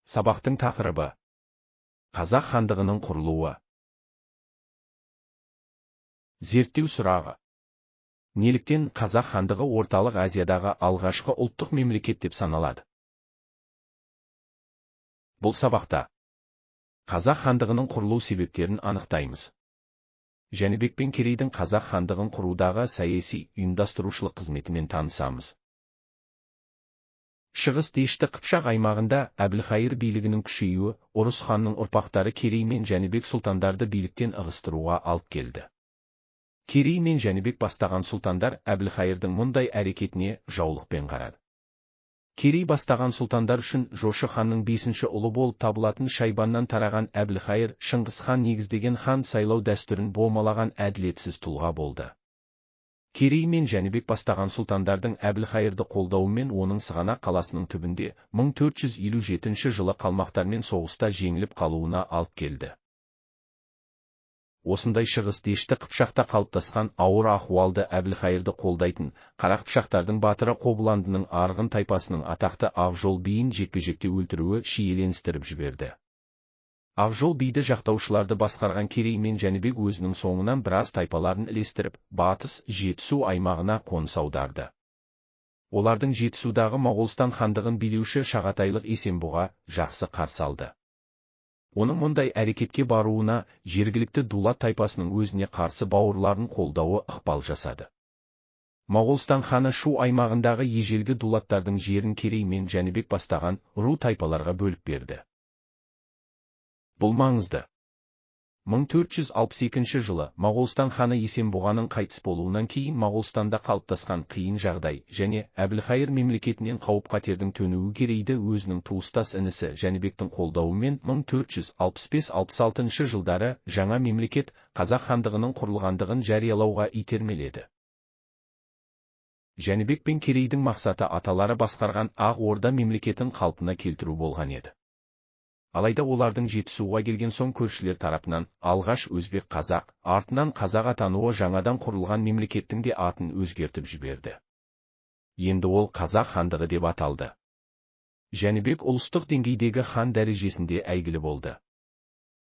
Сабақтың тақырыбы: Қазақ хандығының құрылуы. Зерттеу сұрағы: неліктен Қазақ хандығы орталық Азиядағы алғашқы ұлттық мемлекет деп саналады? Бұл сабақта Қазақ хандығының құрылу себептерін анықтаймыз. Жәнібек пен Керейдің Қазақ хандығын құрудағы саяси ұйымдастырушылық қызметімен танысамыз. Шығыс Дешті Қыпшақ аймағында Әбілхайыр билігінің күшеюі Ұрыс ханның ұрпақтары Керей мен Жәнібек сұлтандарды биліктен ығыстыруға алып келді. Керей мен Жәнібек бастаған сұлтандар Әбілхайырдың мұндай әрекетіне жаулықпен қарады. Керей бастаған сұлтандар үшін Жошы ханның 5-ші ұлы болып табылатын Шайбаннан тараған Әбілхайыр Шыңғыс хан негіздеген хан сайлау дәстүрін болмалаған әділетсіз тұлға болды. Керей мен Жәнібек бастаған сұлтандардың Әбілхайырды қолдауымен оның Сығанақ қаласының түбінде 1457 жылы қалмақтармен соғыста жеңіліп қалуына алып келді. Осындай Шығыс Дешті Қыпшақта қалыптасқан ауыр ахуалды Әбілхайырды қолдайтын Қара Қыпшақтардың батыры Қобыландының Арғын тайпасының атақты Ақжол биін жекпе-жекте өлтіруі шиеленістіріп жіберді. Ақжол биді жақтаушыларды басқарған Керей мен Жәнібек өзінің соңынан біраз тайпаларын ілестіріп, батыс Жетісу аймағына қоныс аударды. Олардың Жетісудағы Моғолстан хандығын билеуші Шағатайлық Есенбұға жақсы қарсы алды. Оның мұндай әрекетке баруына жергілікті Дулат тайпасының өзіне қарсы бауырларын қолдауы ықпал жасады. Моғолстан ханы Шу аймағындағы ежелгі Дулаттардың жерін Керей мен Жәнібек бастаған ру тайпаларға бөліп берді. Бұл маңызды. 1462 жылы Моғолстан ханы Есенбұғаның қайтыс болуынан кейін Моғолстанда қалыптасқан қиын жағдай және Әбілхайыр мемлекетінен қауіп-қатердің төнуі Керейді өзінің туыстас інісі Жәнібектің қолдауымен 1465-66 жылдары жаңа мемлекет Қазақ хандығының құрылғандығын жариялауға итермеледі. Жәнібек пен Керейдің мақсаты аталары басқарған Ақ Орда мемлекетін қалпына келтіру болған еді. Алайда олардың Жетісуға келген соң көршілер тарапынан алғаш өзбек қазақ, артынан қазақ атануы жаңадан құрылған мемлекеттің де атын өзгертіп жіберді. Енді ол Қазақ хандығы деп аталды. Жәнібек ұлыстық деңгейдегі хан дәрежесінде әйгілі болды.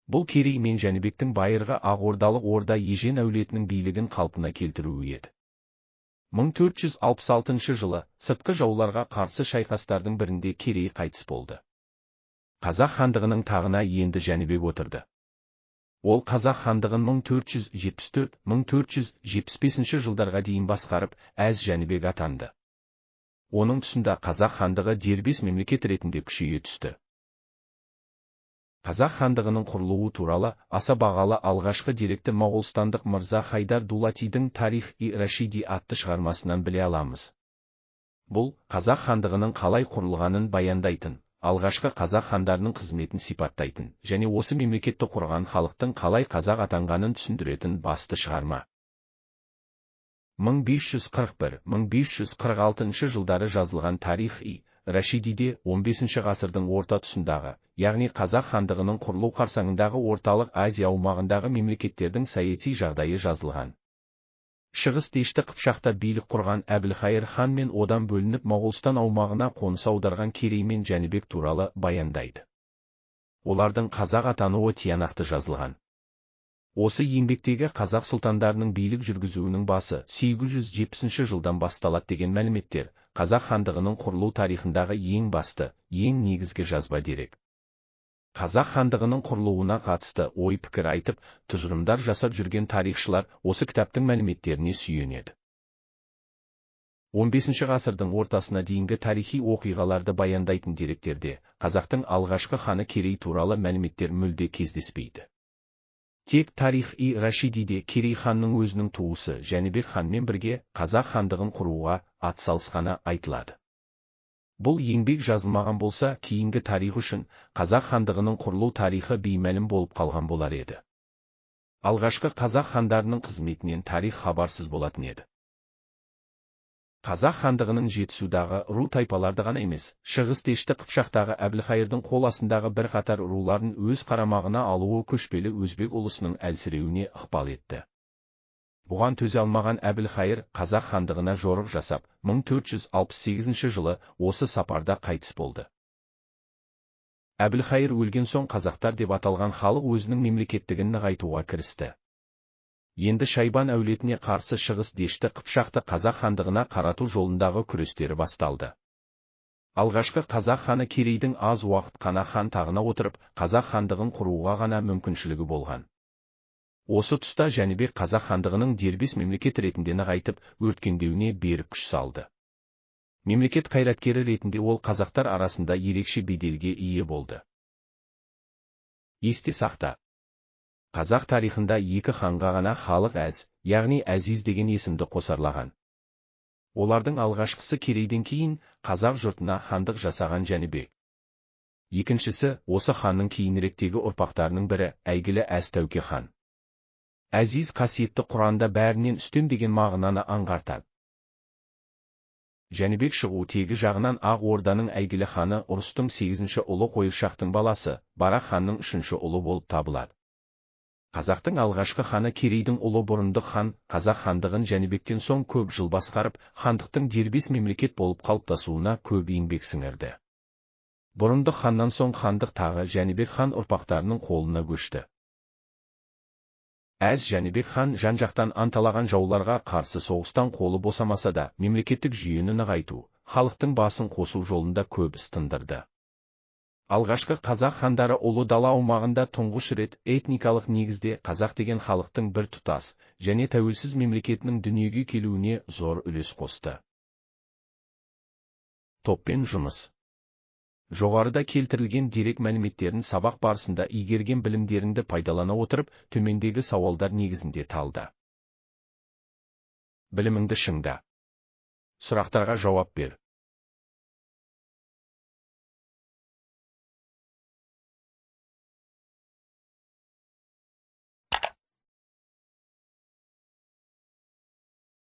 Бұл Керей мен Жәнібектің байырғы Ақ Ордалық Орда Ежен әулетінің билігін қалпына келтіруі еді. 1466 жылы сыртқы жауларға қарсы шайқастардың бірінде Керей қайтыс болды. Қазақ хандығының тағына енді Жәнібек отырды. Ол Қазақ хандығын 1474-1475 жылдарға дейін басқарып, әз Жәнібек атанды. Оның тұсында Қазақ хандығы дербес мемлекет ретінде күшейе түсті. Қазақ хандығының құрылуы туралы аса бағалы алғашқы деректі моғолстандық мырза Хайдар Дулатидің Тарих-и-Рашиди атты шығармасынан біле аламыз. Бұл Қазақ хандығының қалай құрылғанын баяндайтын, алғашқы қазақ хандарының қызметін сипаттайтын және осы мемлекетті құрған халықтың қалай қазақ атанғанын түсіндіретін басты шығарма. 1541-1546 жылдары жазылған Тарих-и-Рашидиде 15 ғасырдың орта тұсындағы, яғни Қазақ хандығының құрылу қарсаңындағы орталық Азия аумағындағы мемлекеттердің саяси жағдайы жазылған. Шығыс Дешті Қыпшақта билік құрған Әбілхайыр хан мен одан бөлініп Моғолстан аумағына қоныс аударған Керей мен Жәнібек туралы баяндайды. Олардың қазақ атануы тиянақты жазылған. Осы еңбектегі қазақ сұлтандарының билік жүргізуінің басы 870 жылдан басталады деген мәліметтер қазақ хандығының құрылу тарихындағы ең басты, ең негізгі жазба дерек. Қазақ хандығының құрылуына қатысты ой-пікір айтып, тұжырымдар жасап жүрген тарихшылар осы кітаптың мәліметтеріне сүйенеді. 15 ғасырдың ортасына дейінгі тарихи оқиғаларды баяндайтын деректерде қазақтың алғашқы ханы Керей туралы мәліметтер мүлде кездеспейді. Тек Тарих-и-Рашидиде Керей ханның өзінің туысы Жәнібек ханмен бірге қазақ хандығын құруға атсалысқаны айтылады. Бұл еңбек жазылмаған болса, кейінгі тарих үшін қазақ хандығының құрылу тарихы беймәлім болып қалған болар еді. Алғашқы қазақ хандарының қызметінен тарих хабарсыз болатын еді. Қазақ хандығының Жетісудағы ру тайпаларды ғана емес, Шығыс Дешті Қыпшақтағы Әбілхайырдың қол астындағы бірқатар руларын өз қарамағына алуы көшпелі өзбек ұлысының әлсіреуіне ықпал етті. Бұған төзе алмаған Әбілхайыр қазақ хандығына жорық жасап, 1468 жылы осы сапарда қайтыс болды. Әбілхайыр өлген соң қазақтар деп аталған халық өзінің мемлекеттігін нығайтуға кірісті. Енді Шайбан әулетіне қарсы Шығыс Дешті Қыпшақты қазақ хандығына қарату жолындағы күрестері басталды. Алғашқы қазақ ханы Керейдің аз уақыт қана хан тағына отырып, қазақ хандығын құруға ғана мүмкіншілігі болған. Осы тұста Жәнібек қазақ хандығының дербес мемлекет ретінде нығайтып, өркендеуіне берік күш салды. Мемлекет қайраткері ретінде ол қазақтар арасында ерекше беделге ие болды. Есте сақта. Қазақ тарихында екі ханға ғана халық әз, яғни Әзиз деген есімді қосарлаған. Олардың алғашқысы Керейден кейін қазақ жұртына хандық жасаған Жәнібек. Екіншісі, осы ханның кейініректегі ұрпақтарының бірі, әйгілі Әз Тәуке хан. Әзиз қасиетті Құранда бәрінен үстем деген мағынаны аңғартады. Жәнібек шығу тегі жағынан Ақ Орданың әйгілі ханы Ұрыстың 8-ші ұлы Қойыршақтың баласы, Барақ ханның 3-ші ұлы болып табылады. Қазақтың алғашқы ханы Керейдің ұлы Бұрындық хан, қазақ хандығын Жәнібектен соң көп жыл басқарып, хандықтың дербес мемлекет болып қалыптасуына көп еңбек сіңірді. Бұрындық ханнан соң хандық тағы Жәнібек хан ұрпақтарының қолына көшті. Әз Жәнібек хан жан-жақтан анталаған жауларға қарсы соғыстан қолы босамаса да, мемлекеттік жүйені нығайту, халықтың басын қосу жолында көп іс тындырды. Алғашқы қазақ хандары ұлы дала аумағында тұңғыш рет этникалық негізде қазақ деген халықтың бір тұтас және тәуелсіз мемлекетінің дүниеге келуіне зор үлес қосты. Топпен жұмыс. Жоғарыда келтірілген дерек мәліметтерін сабақ барысында игерген білімдеріңді пайдалана отырып, төмендегі сауалдар негізінде талда. Біліміңді шыңда. Сұрақтарға жауап бер.